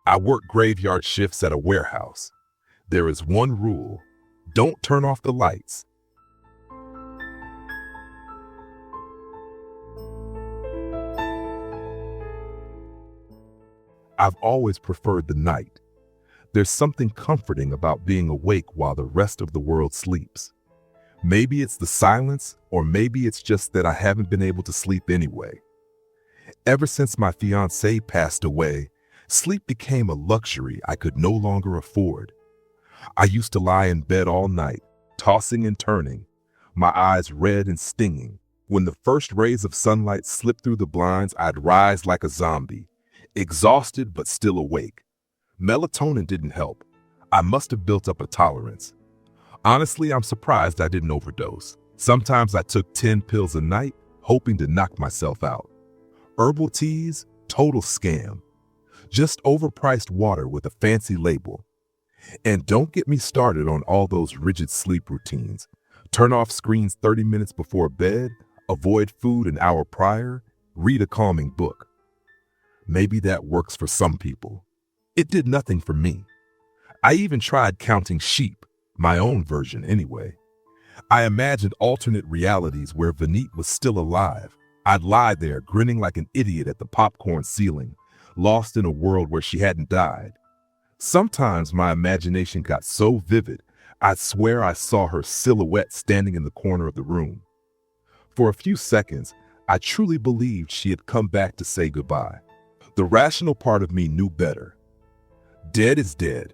I work graveyard shifts at a warehouse. There is one rule: don't turn off the lights. I've always preferred the night. There's something comforting about being awake while the rest of the world sleeps. Maybe it's the silence, or maybe it's just that I haven't been able to sleep anyway. Ever since my fiancée passed away, sleep became a luxury I could no longer afford. I used to lie in bed all night, tossing and turning, my eyes red and stinging. When the first rays of sunlight slipped through the blinds, I'd rise like a zombie, exhausted but still awake. Melatonin didn't help. I must have built up a tolerance. Honestly, I'm surprised I didn't overdose. Sometimes I took 10 pills a night, hoping to knock myself out. Herbal teas, total scam. Just overpriced water with a fancy label. And don't get me started on all those rigid sleep routines. Turn off screens 30 minutes before bed, avoid food an hour prior, read a calming book. Maybe that works for some people. It did nothing for me. I even tried counting sheep, my own version anyway. I imagined alternate realities where Vanit was still alive. I'd lie there grinning like an idiot at the popcorn ceiling, lost in a world where she hadn't died. Sometimes my imagination got so vivid, I'd swear I saw her silhouette standing in the corner of the room. For a few seconds, I truly believed she had come back to say goodbye. The rational part of me knew better. Dead is dead.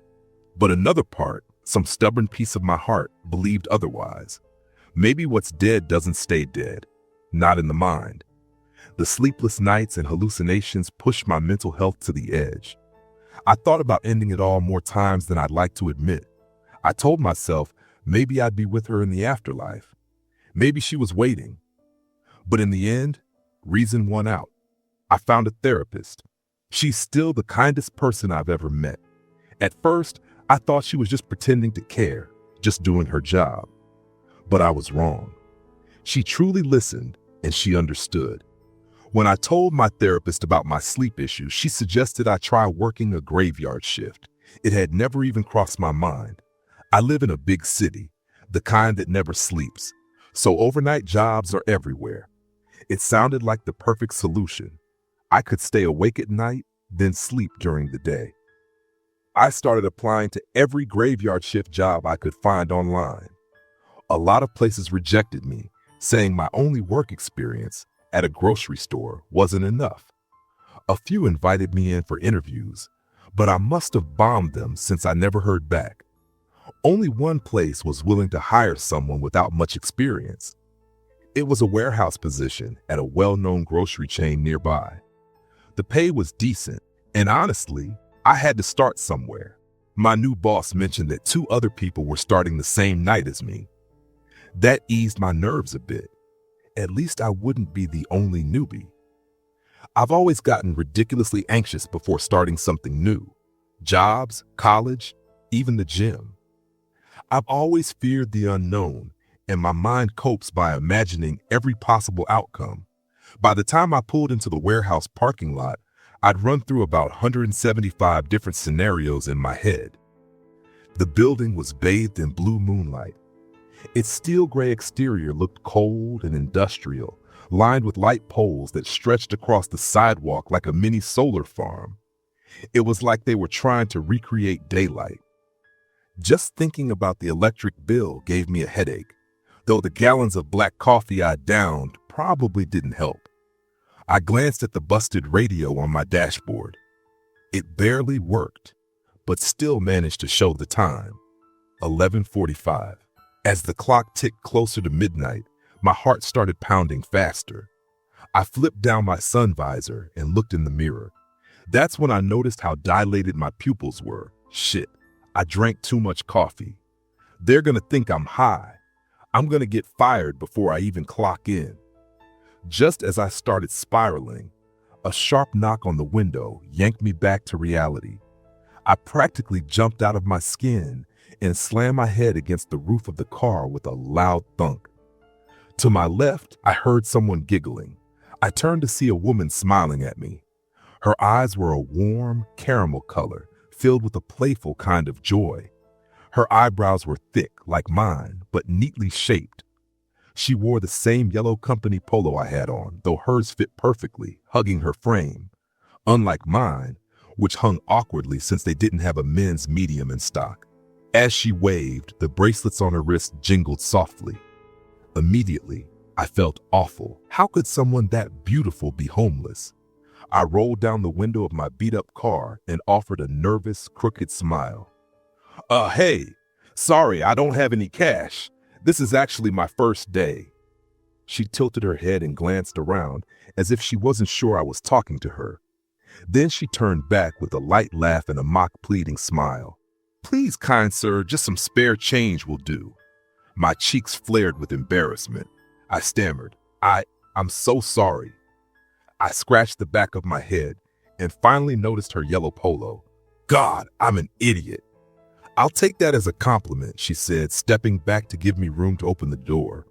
But another part, some stubborn piece of my heart, believed otherwise. Maybe what's dead doesn't stay dead. Not in the mind. The sleepless nights and hallucinations pushed my mental health to the edge. I thought about ending it all more times than I'd like to admit. I told myself maybe I'd be with her in the afterlife. Maybe she was waiting. But in the end, reason won out. I found a therapist. She's still the kindest person I've ever met. At first, I thought she was just pretending to care, just doing her job. But I was wrong. She truly listened, and she understood. When I told my therapist about my sleep issues, she suggested I try working a graveyard shift. It had never even crossed my mind. I live in a big city, the kind that never sleeps, so overnight jobs are everywhere. It sounded like the perfect solution. I could stay awake at night, then sleep during the day. I started applying to every graveyard shift job I could find online. A lot of places rejected me, saying my only work experience at a grocery store wasn't enough. A few invited me in for interviews, but I must have bombed them since I never heard back. Only one place was willing to hire someone without much experience. It was a warehouse position at a well-known grocery chain nearby. The pay was decent, and honestly, I had to start somewhere. My new boss mentioned that 2 other people were starting the same night as me. That eased my nerves a bit. At least I wouldn't be the only newbie. I've always gotten ridiculously anxious before starting something new. Jobs, college, even the gym. I've always feared the unknown, and my mind copes by imagining every possible outcome. By the time I pulled into the warehouse parking lot, I'd run through about 175 different scenarios in my head. The building was bathed in blue moonlight. Its steel gray exterior looked cold and industrial, lined with light poles that stretched across the sidewalk like a mini solar farm. It was like they were trying to recreate daylight. Just thinking about the electric bill gave me a headache, though the gallons of black coffee I downed probably didn't help. I glanced at the busted radio on my dashboard. It barely worked, but still managed to show the time, 11:45. As the clock ticked closer to midnight, my heart started pounding faster. I flipped down my sun visor and looked in the mirror. That's when I noticed how dilated my pupils were. Shit, I drank too much coffee. They're gonna think I'm high. I'm gonna get fired before I even clock in. Just as I started spiraling, a sharp knock on the window yanked me back to reality. I practically jumped out of my skin and slammed my head against the roof of the car with a loud thunk. To my left, I heard someone giggling. I turned to see a woman smiling at me. Her eyes were a warm caramel color, filled with a playful kind of joy. Her eyebrows were thick, like mine, but neatly shaped. She wore the same yellow company polo I had on, though hers fit perfectly, hugging her frame, unlike mine, which hung awkwardly since they didn't have a men's medium in stock. As she waved, the bracelets on her wrist jingled softly. Immediately, I felt awful. How could someone that beautiful be homeless? I rolled down the window of my beat-up car and offered a nervous, crooked smile. Hey, sorry, I don't have any cash. This is actually my first day." She tilted her head and glanced around as if she wasn't sure I was talking to her. Then she turned back with a light laugh and a mock pleading smile. "Please, kind sir, just some spare change will do." My cheeks flared with embarrassment. I stammered, I'm so sorry." I scratched the back of my head and finally noticed her yellow polo. God, I'm an idiot. "I'll take that as a compliment," she said, stepping back to give me room to open the door.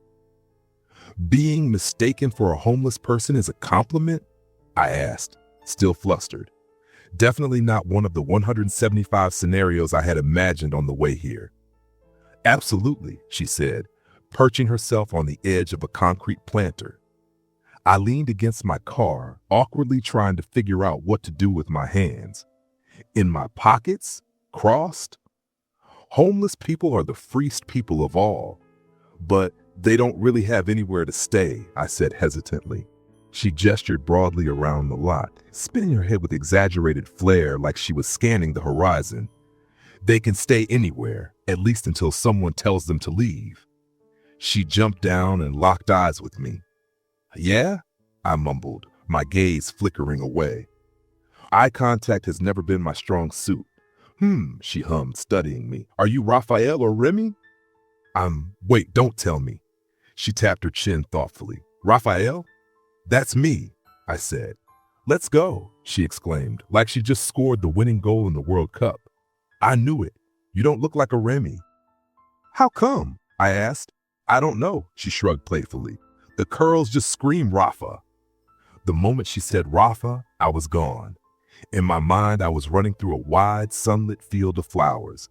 "Being mistaken for a homeless person is a compliment?" I asked, still flustered. Definitely not one of the 175 scenarios I had imagined on the way here. "Absolutely," she said, perching herself on the edge of a concrete planter. I leaned against my car, awkwardly trying to figure out what to do with my hands. In my pockets? Crossed? Homeless people are the freest people of all, but they don't really have anywhere to stay, I said hesitantly. She gestured broadly around the lot, spinning her head with exaggerated flair like she was scanning the horizon. "They can stay anywhere, at least until someone tells them to leave." She jumped down and locked eyes with me. "Yeah?" I mumbled, my gaze flickering away. Eye contact has never been my strong suit. She hummed, studying me. "Are you Raphael or Remy?" Wait, don't tell me." She tapped her chin thoughtfully. "Raphael? That's me," I said. "Let's go," she exclaimed, like she just scored the winning goal in the World Cup. "I knew it. You don't look like a Remy." "How come?" I asked. "I don't know," she shrugged playfully. "The curls just scream Rafa." The moment she said Rafa, I was gone. In my mind, I was running through a wide, sunlit field of flowers.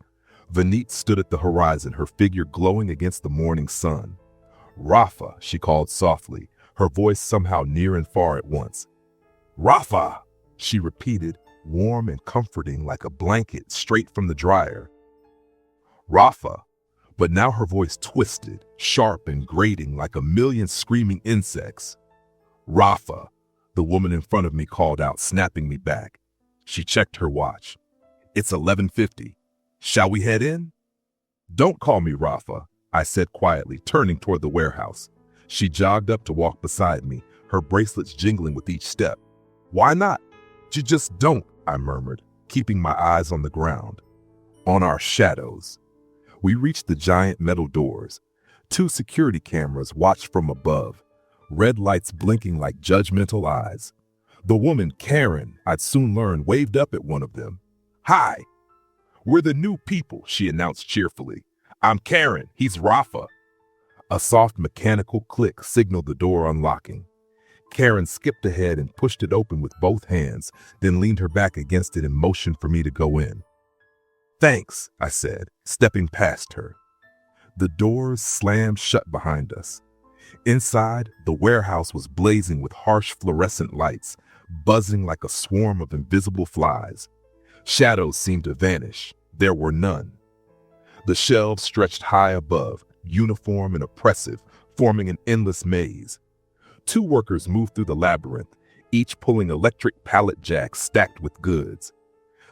Vanit stood at the horizon, her figure glowing against the morning sun. "Rafa," she called softly, her voice somehow near and far at once. "Rafa," she repeated, warm and comforting like a blanket straight from the dryer. "Rafa," but now her voice twisted, sharp and grating like a million screaming insects. "Rafa," the woman in front of me called out, snapping me back. She checked her watch. "It's 11:50. Shall we head in?" "Don't call me Rafa," I said quietly, turning toward the warehouse. She jogged up to walk beside me, her bracelets jingling with each step. "Why not?" "You just don't," I murmured, keeping my eyes on the ground. On our shadows. We reached the giant metal doors. 2 security cameras watched from above, red lights blinking like judgmental eyes. The woman, Karen, I'd soon learn, waved up at one of them. "Hi. We're the new people," she announced cheerfully. "I'm Karen, he's Rafa." A soft mechanical click signaled the door unlocking. Karen skipped ahead and pushed it open with both hands, then leaned her back against it and motioned for me to go in. "Thanks," I said, stepping past her. The doors slammed shut behind us. Inside, the warehouse was blazing with harsh fluorescent lights, buzzing like a swarm of invisible flies. Shadows seemed to vanish. There were none. The shelves stretched high above, uniform and oppressive, forming an endless maze. 2 workers moved through the labyrinth, each pulling electric pallet jacks stacked with goods.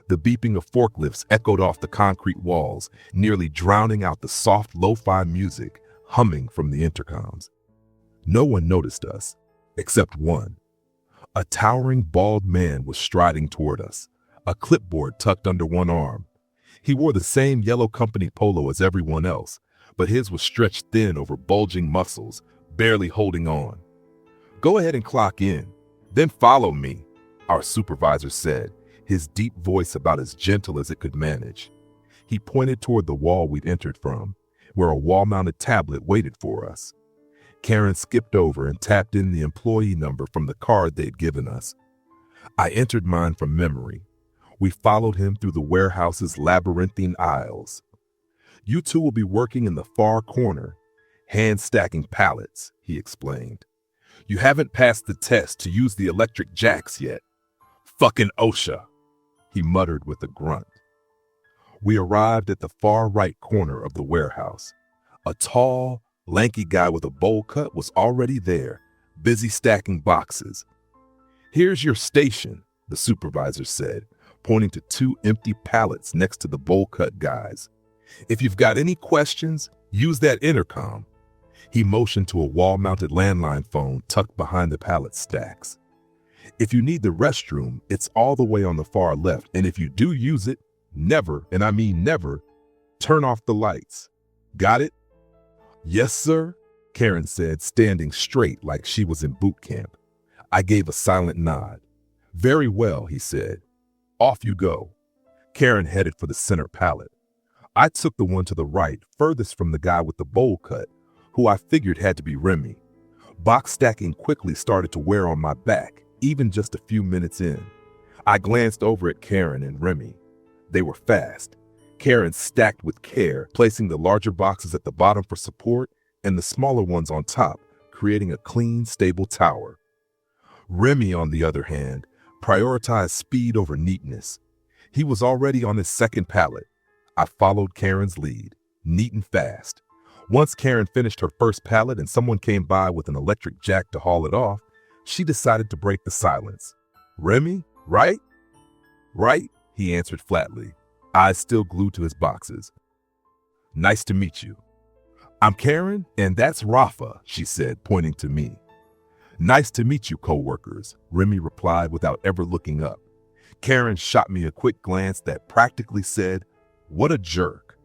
The beeping of forklifts echoed off the concrete walls, nearly drowning out the soft lo-fi music humming from the intercoms. No one noticed us, except one. A towering bald man was striding toward us, a clipboard tucked under one arm. He wore the same yellow company polo as everyone else, but his was stretched thin over bulging muscles, barely holding on. "Go ahead and clock in, then follow me," our supervisor said, his deep voice about as gentle as it could manage. He pointed toward the wall we'd entered from, where a wall-mounted tablet waited for us. Karen skipped over and tapped in the employee number from the card they'd given us. I entered mine from memory. We followed him through the warehouse's labyrinthine aisles. You two will be working in the far corner, hand-stacking pallets, he explained. You haven't passed the test to use the electric jacks yet. Fucking OSHA, he muttered with a grunt. We arrived at the far right corner of the warehouse. A tall, lanky guy with a bowl cut was already there, busy stacking boxes. Here's your station, the supervisor said, pointing to 2 empty pallets next to the bowl cut guys. If you've got any questions, use that intercom. He motioned to a wall-mounted landline phone tucked behind the pallet stacks. If you need the restroom, it's all the way on the far left, and if you do use it, never, and I mean never, turn off the lights. Got it? Yes, sir, Karen said, standing straight like she was in boot camp. I gave a silent nod. Very well, he said. Off you go. Karen headed for the center pallet. I took the one to the right, furthest from the guy with the bowl cut, who I figured had to be Remy. Box stacking quickly started to wear on my back, even just a few minutes in. I glanced over at Karen and Remy. They were fast. Karen stacked with care, placing the larger boxes at the bottom for support and the smaller ones on top, creating a clean, stable tower. Remy, on the other hand, prioritized speed over neatness. He was already on his second pallet. I followed Karen's lead, neat and fast. Once Karen finished her first pallet and someone came by with an electric jack to haul it off, she decided to break the silence. Remy, right? Right, he answered flatly, eyes still glued to his boxes. Nice to meet you. I'm Karen, and that's Rafa, she said, pointing to me. Nice to meet you, co-workers, Remy replied without ever looking up. Karen shot me a quick glance that practically said, "What a jerk."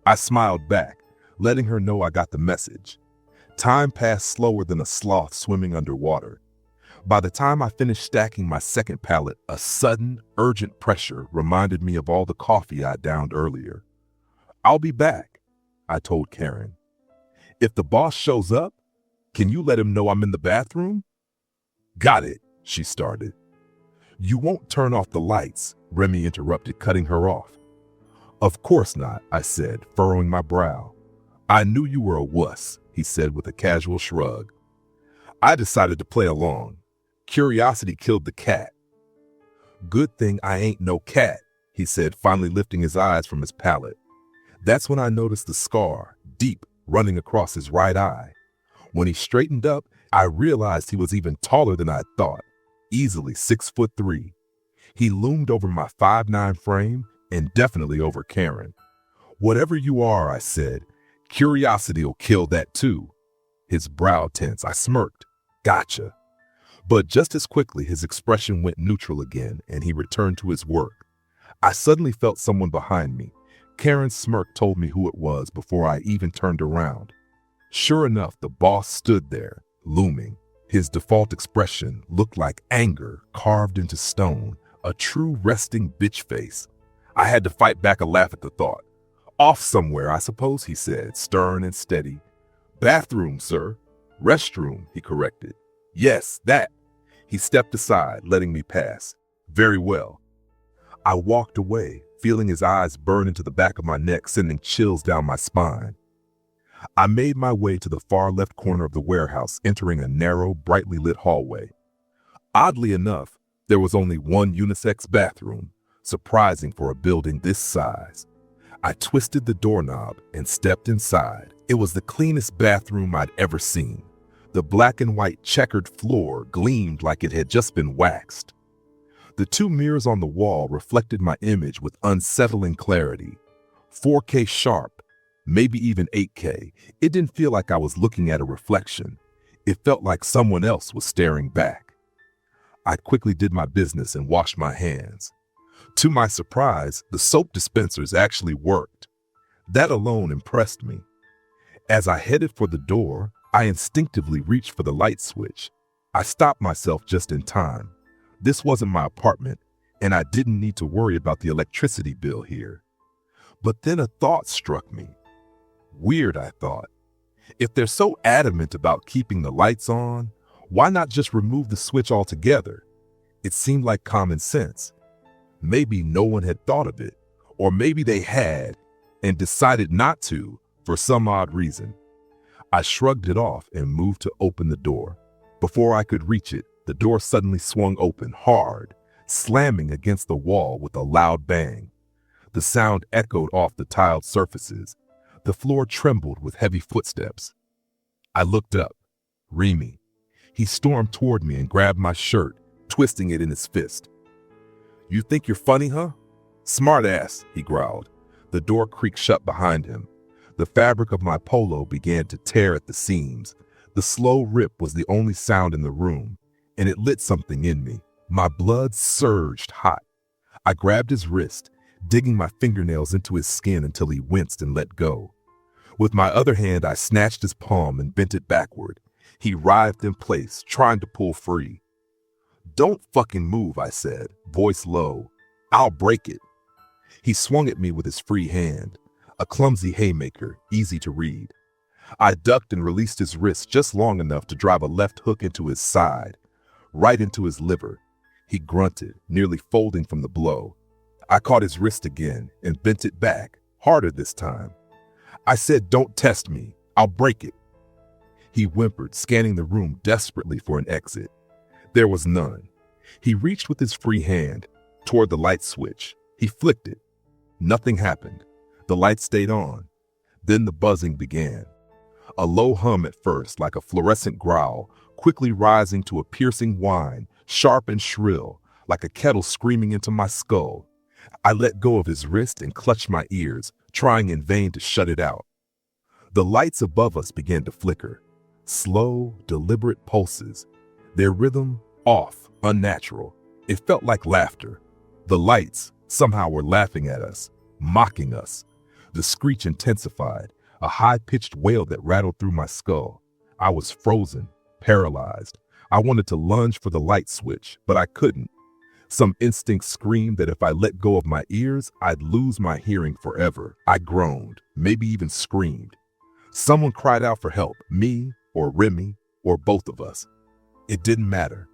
I smiled back, letting her know I got the message. Time passed slower than a sloth swimming underwater. By the time I finished stacking my second pallet, a sudden, urgent pressure reminded me of all the coffee I downed earlier. I'll be back, I told Karen. If the boss shows up, can you let him know I'm in the bathroom? Got it, she started. You won't turn off the lights, Remy interrupted, cutting her off. Of course not, I said, furrowing my brow. I knew you were a wuss, he said with a casual shrug. I decided to play along. Curiosity killed the cat. Good thing I ain't no cat, he said, finally lifting his eyes from his pallet. That's when I noticed the scar, deep, running across his right eye. When he straightened up, I realized he was even taller than I thought, easily 6'3". He loomed over my 5'9" frame and definitely over Karen. Whatever you are, I said, curiosity'll kill that too. His brow tense, I smirked. Gotcha. But just as quickly, his expression went neutral again and he returned to his work. I suddenly felt someone behind me. Karen's smirk told me who it was before I even turned around. Sure enough, the boss stood there, looming. His default expression looked like anger carved into stone, a true resting bitch face. I had to fight back a laugh at the thought. Off somewhere, I suppose, he said, stern and steady. Bathroom, sir. Restroom, he corrected. Yes, that. He stepped aside, letting me pass. Very well. I walked away, feeling his eyes burn into the back of my neck, sending chills down my spine. I made my way to the far left corner of the warehouse, entering a narrow, brightly lit hallway. Oddly enough, there was only one unisex bathroom, surprising for a building this size. I twisted the doorknob and stepped inside. It was the cleanest bathroom I'd ever seen. The black and white checkered floor gleamed like it had just been waxed. The 2 mirrors on the wall reflected my image with unsettling clarity. 4K sharp, maybe even 8K. It didn't feel like I was looking at a reflection. It felt like someone else was staring back. I quickly did my business and washed my hands. To my surprise, the soap dispensers actually worked. That alone impressed me. As I headed for the door, I instinctively reached for the light switch. I stopped myself just in time. This wasn't my apartment, and I didn't need to worry about the electricity bill here. But then a thought struck me. Weird, I thought. If they're so adamant about keeping the lights on, why not just remove the switch altogether? It seemed like common sense. Maybe no one had thought of it, or maybe they had and decided not to for some odd reason. I shrugged it off and moved to open the door. Before I could reach it, the door suddenly swung open hard, slamming against the wall with a loud bang. The sound echoed off the tiled surfaces. The floor trembled with heavy footsteps. I looked up. Remy. He stormed toward me and grabbed my shirt, twisting it in his fist. "You think you're funny, huh? Smart ass," he growled. The door creaked shut behind him. The fabric of my polo began to tear at the seams. The slow rip was the only sound in the room, and it lit something in me. My blood surged hot. I grabbed his wrist, digging my fingernails into his skin until he winced and let go. With my other hand, I snatched his palm and bent it backward. He writhed in place, trying to pull free. "Don't fucking move," I said, voice low. "I'll break it." He swung at me with his free hand, a clumsy haymaker, easy to read. I ducked and released his wrist just long enough to drive a left hook into his side, right into his liver. He grunted, nearly folding from the blow. I caught his wrist again and bent it back, harder this time. I said, "Don't test me. I'll break it." He whimpered, scanning the room desperately for an exit. There was none. He reached with his free hand toward the light switch. He flicked it. Nothing happened. The light stayed on. Then the buzzing began. A low hum at first, like a fluorescent growl, quickly rising to a piercing whine, sharp and shrill, like a kettle screaming into my skull. I let go of his wrist and clutched my ears, trying in vain to shut it out. The lights above us began to flicker. Slow, deliberate pulses. Their rhythm off, unnatural. It felt like laughter. The lights somehow were laughing at us, mocking us. The screech intensified, a high-pitched wail that rattled through my skull. I was frozen, paralyzed. I wanted to lunge for the light switch, but I couldn't. Some instinct screamed that if I let go of my ears, I'd lose my hearing forever. I groaned, maybe even screamed. Someone cried out for help, me or Remy or both of us. It didn't matter.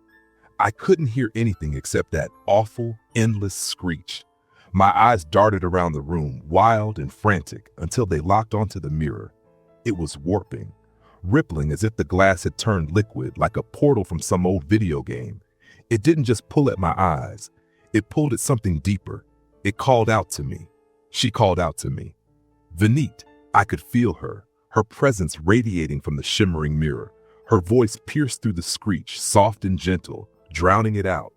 I couldn't hear anything except that awful, endless screech. My eyes darted around the room, wild and frantic, until they locked onto the mirror. It was warping, rippling as if the glass had turned liquid, like a portal from some old video game. It didn't just pull at my eyes. It pulled at something deeper. It called out to me. She called out to me. Venit. I could feel her presence radiating from the shimmering mirror. Her voice pierced through the screech, soft and gentle, drowning it out.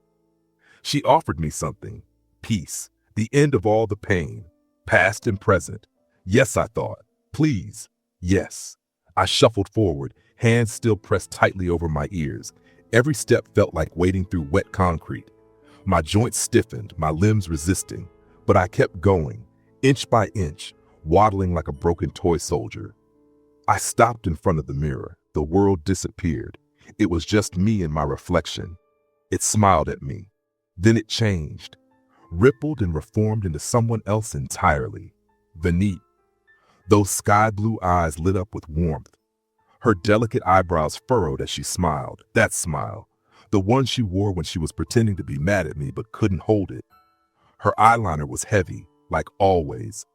She offered me something. Peace. The end of all the pain. Past and present. Yes, I thought. Please. Yes. I shuffled forward, hands still pressed tightly over my ears. Every step felt like wading through wet concrete. My joints stiffened, my limbs resisting. But I kept going, inch by inch, waddling like a broken toy soldier. I stopped in front of the mirror. The world disappeared. It was just me and my reflection. It smiled at me. Then it changed, rippled and reformed into someone else entirely. Venit. Those sky blue eyes lit up with warmth. Her delicate eyebrows furrowed as she smiled. That smile, the one she wore when she was pretending to be mad at me but couldn't hold it. Her eyeliner was heavy, like always.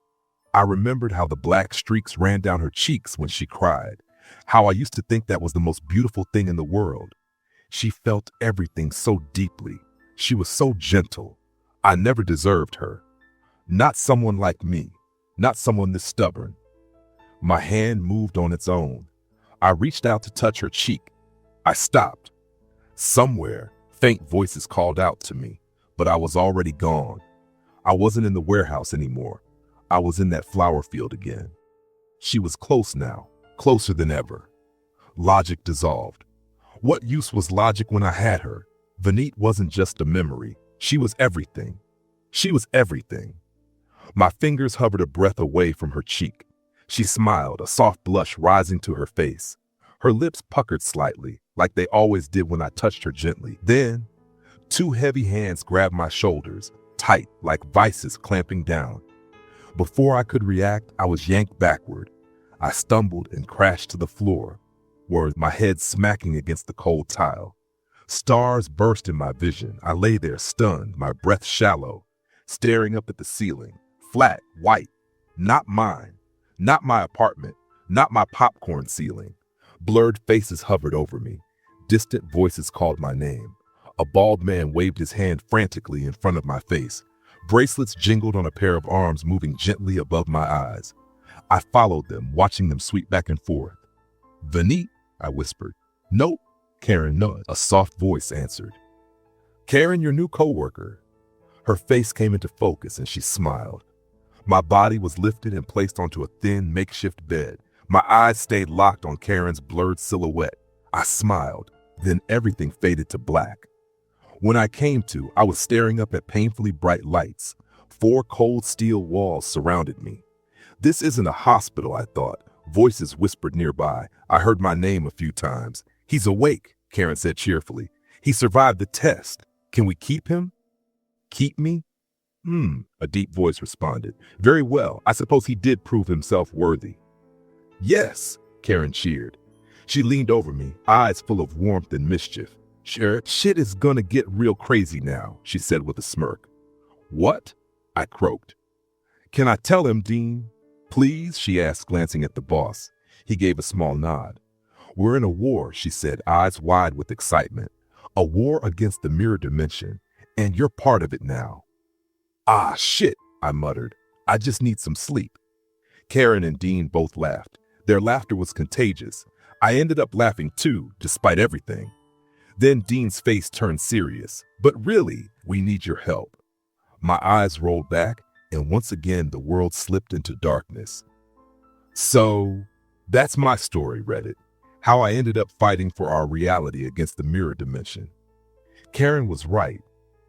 I remembered how the black streaks ran down her cheeks when she cried, how I used to think that was the most beautiful thing in the world. She felt everything so deeply. She was so gentle. I never deserved her. Not someone like me, not someone this stubborn. My hand moved on its own. I reached out to touch her cheek. I stopped. Somewhere, faint voices called out to me, but I was already gone. I wasn't in the warehouse anymore. I was in that flower field again. She was close now, closer than ever. Logic dissolved. What use was logic when I had her? Venit wasn't just a memory. She was everything. She was everything. My fingers hovered a breath away from her cheek. She smiled, a soft blush rising to her face. Her lips puckered slightly, like they always did when I touched her gently. Then, two heavy hands grabbed my shoulders, tight, like vices clamping down. Before I could react, I was yanked backward. I stumbled and crashed to the floor, my head smacking against the cold tile. Stars burst in my vision. I lay there stunned, my breath shallow, staring up at the ceiling, flat, white, not mine, not my apartment, not my popcorn ceiling. Blurred faces hovered over me. Distant voices called my name. A bald man waved his hand frantically in front of my face. Bracelets jingled on a pair of arms moving gently above my eyes. I followed them, watching them sweep back and forth. "Vineet," I whispered. "Nope," Karen nudged. A soft voice answered. "Karen, your new coworker." Her face came into focus and she smiled. My body was lifted and placed onto a thin makeshift bed. My eyes stayed locked on Karen's blurred silhouette. I smiled, then everything faded to black. When I came to, I was staring up at painfully bright lights. 4 cold steel walls surrounded me. This isn't a hospital, I thought. Voices whispered nearby. I heard my name a few times. "He's awake," Karen said cheerfully. "He survived the test. Can we keep him?" "Keep me?" A deep voice responded. "Very well. I suppose he did prove himself worthy." "Yes," Karen cheered. She leaned over me, eyes full of warmth and mischief. "Sure, shit is gonna get real crazy now," she said with a smirk. "What?" I croaked. "Can I tell him, Dean?" "Please?" she asked, glancing at the boss. He gave a small nod. "We're in a war," she said, eyes wide with excitement. "A war against the mirror dimension, and you're part of it now." "Ah, shit," I muttered. "I just need some sleep." Karen and Dean both laughed. Their laughter was contagious. I ended up laughing too, despite everything. Then Dean's face turned serious. "But really, we need your help." My eyes rolled back, and once again the world slipped into darkness. So, that's my story, Reddit. How I ended up fighting for our reality against the mirror dimension. Karen was right.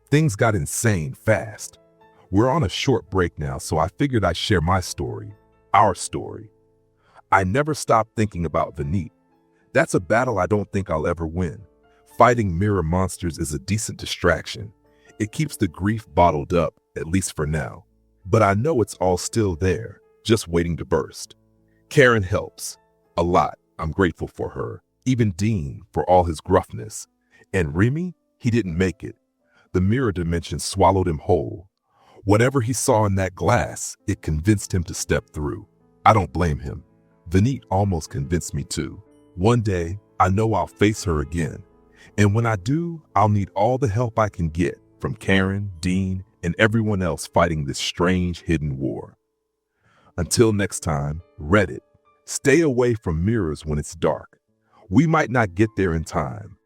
Things got insane fast. We're on a short break now, so I figured I'd share my story, our story. I never stopped thinking about Vineet. That's a battle I don't think I'll ever win. Fighting mirror monsters is a decent distraction. It keeps the grief bottled up, at least for now. But I know it's all still there, just waiting to burst. Karen helps. A lot. I'm grateful for her. Even Dean, for all his gruffness. And Remy, he didn't make it. The mirror dimension swallowed him whole. Whatever he saw in that glass, it convinced him to step through. I don't blame him. Vineet almost convinced me too. One day, I know I'll face her again. And when I do, I'll need all the help I can get from Karen, Dean, and everyone else fighting this strange hidden war. Until next time, Reddit, stay away from mirrors when it's dark. We might not get there in time,